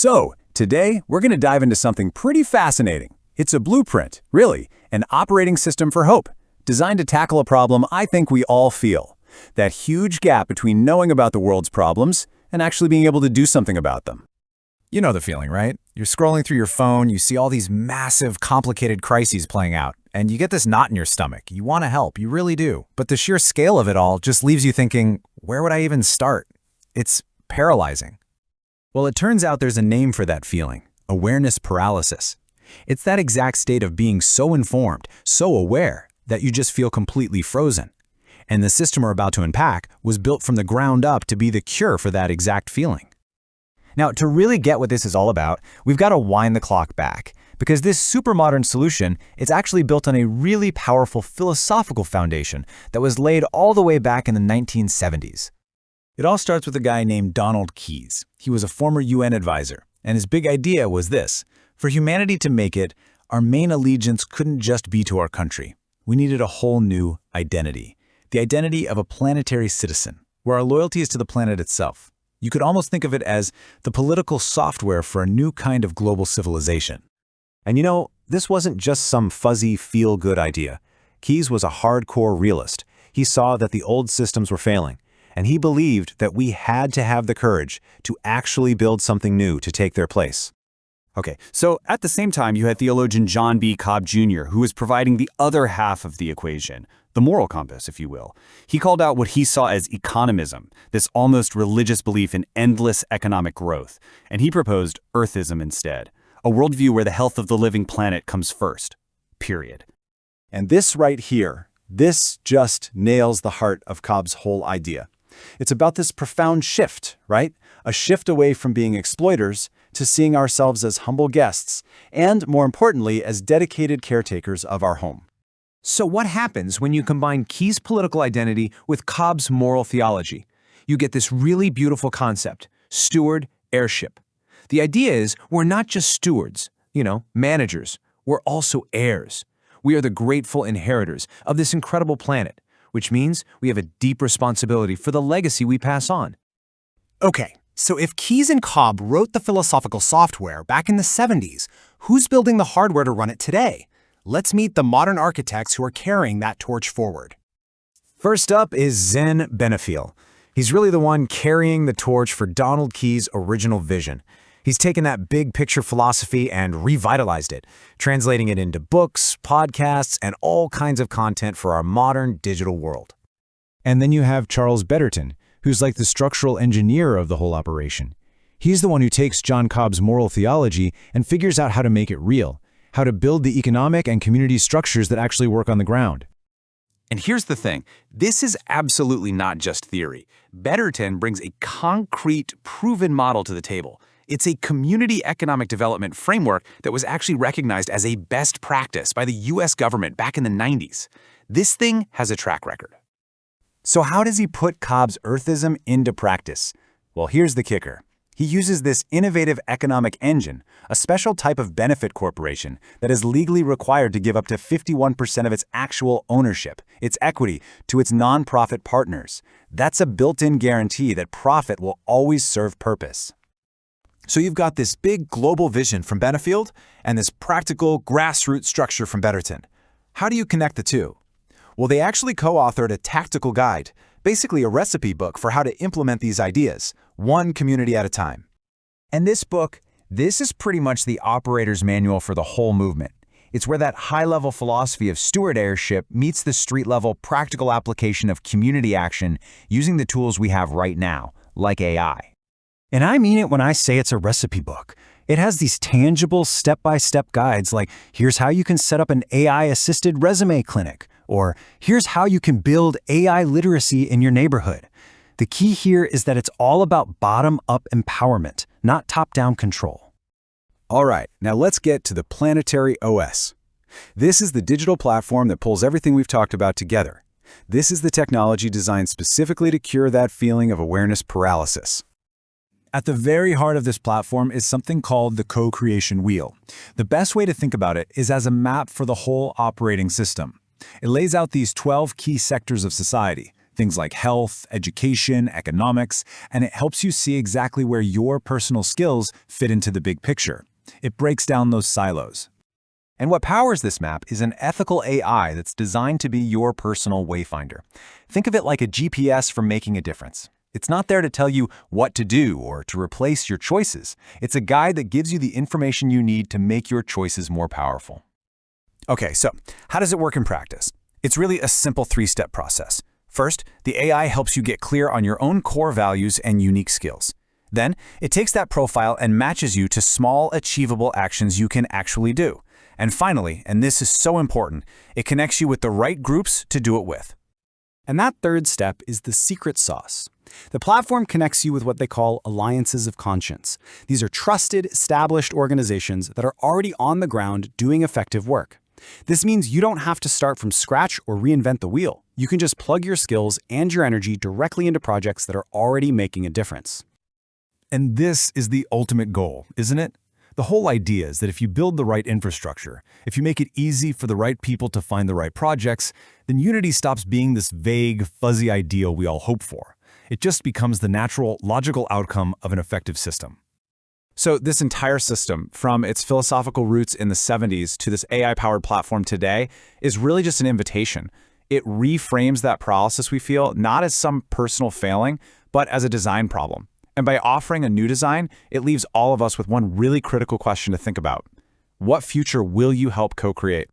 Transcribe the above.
So, today we're going to dive into something pretty fascinating. It's a blueprint, really, an operating system for hope, designed to tackle a problem I think we all feel. That huge gap between knowing about the world's problems and actually being able to do something about them. You know the feeling, right? You're scrolling through your phone, you see all these massive, complicated crises playing out, and you get this knot in your stomach. You want to help, you really do. But the sheer scale of it all just leaves you thinking, where would I even start? It's paralyzing. Well, it turns out there's a name for that feeling: awareness paralysis. It's that exact state of being so informed, so aware, that you just feel completely frozen. And the system we're about to unpack was built from the ground up to be the cure for that exact feeling. Now, to really get what this is all about, we've got to wind the clock back, because this super modern solution is actually built on a really powerful philosophical foundation that was laid all the way back in the 1970s. It all starts with a guy named Donald Keyes. He was a former UN advisor, and his big idea was this: for humanity to make it, our main allegiance couldn't just be to our country. We needed a whole new identity. The identity of a planetary citizen, where our loyalty is to the planet itself. You could almost think of it as the political software for a new kind of global civilization. And you know, this wasn't just some fuzzy, feel-good idea. Keyes was a hardcore realist. He saw that the old systems were failing, and he believed that we had to have the courage to actually build something new to take their place. Okay, so at the same time, you had theologian John B. Cobb Jr., who was providing the other half of the equation, the moral compass, if you will. He called out what he saw as economism, this almost religious belief in endless economic growth, and he proposed Earthism instead, a worldview where the health of the living planet comes first, period. And this right here, this just nails the heart of Cobb's whole idea. It's about this profound shift, right? A shift away from being exploiters to seeing ourselves as humble guests, and more importantly, as dedicated caretakers of our home. So what happens when you combine Keyes' political identity with Cobb's moral theology? You get this really beautiful concept: steward heirship. The idea is we're not just stewards, managers. We're also heirs. We are the grateful inheritors of this incredible planet, which means we have a deep responsibility for the legacy we pass on. Okay, so if Keyes and Cobb wrote the philosophical software back in the 70s, who's building the hardware to run it today? Let's meet the modern architects who are carrying that torch forward. First up is Zen Benefiel. He's really the one carrying the torch for Donald Keyes' original vision. He's taken that big picture philosophy and revitalized it, translating it into books, podcasts, and all kinds of content for our modern digital world. And then you have Charles Betterton, who's like the structural engineer of the whole operation. He's the one who takes John Cobb's moral theology and figures out how to make it real, how to build the economic and community structures that actually work on the ground. And here's the thing, this is absolutely not just theory. Betterton brings a concrete, proven model to the table. It's a community economic development framework that was actually recognized as a best practice by the US government back in the 90s. This thing has a track record. So how does he put Cobb's Earthism into practice? Well, here's the kicker. He uses this innovative economic engine, a special type of benefit corporation that is legally required to give up to 51% of its actual ownership, its equity, to its nonprofit partners. That's a built-in guarantee that profit will always serve purpose. So you've got this big global vision from Benefield and this practical grassroots structure from Betterton. How do you connect the two? Well, they actually co-authored a tactical guide, basically a recipe book for how to implement these ideas, one community at a time. And this book, this is pretty much the operator's manual for the whole movement. It's where that high-level philosophy of steward heirship meets the street-level practical application of community action using the tools we have right now, like AI. And I mean it when I say it's a recipe book. It has these tangible step-by-step guides like, here's how you can set up an AI-assisted resume clinic, or here's how you can build AI literacy in your neighborhood. The key here is that it's all about bottom-up empowerment, not top-down control. All right, now let's get to the Planetary OS. This is the digital platform that pulls everything we've talked about together. This is the technology designed specifically to cure that feeling of awareness paralysis. At the very heart of this platform is something called the co-creation wheel. The best way to think about it is as a map for the whole operating system. It lays out these 12 key sectors of society, things like health, education, economics, and it helps you see exactly where your personal skills fit into the big picture. It breaks down those silos. And what powers this map is an ethical AI that's designed to be your personal wayfinder. Think of it like a GPS for making a difference. It's not there to tell you what to do or to replace your choices. It's a guide that gives you the information you need to make your choices more powerful. Okay, so how does it work in practice? It's really a simple three-step process. First, the AI helps you get clear on your own core values and unique skills. Then, it takes that profile and matches you to small, achievable actions you can actually do. And finally, and this is so important, it connects you with the right groups to do it with. And that third step is the secret sauce. The platform connects you with what they call alliances of conscience. These are trusted, established organizations that are already on the ground doing effective work. This means you don't have to start from scratch or reinvent the wheel. You can just plug your skills and your energy directly into projects that are already making a difference. And this is the ultimate goal, isn't it? The whole idea is that if you build the right infrastructure, if you make it easy for the right people to find the right projects, then Unity stops being this vague, fuzzy ideal we all hope for. It just becomes the natural, logical outcome of an effective system. So this entire system, from its philosophical roots in the 70s to this AI-powered platform today, is really just an invitation. It reframes that paralysis we feel not as some personal failing, but as a design problem. And by offering a new design, it leaves all of us with one really critical question to think about. What future will you help co-create?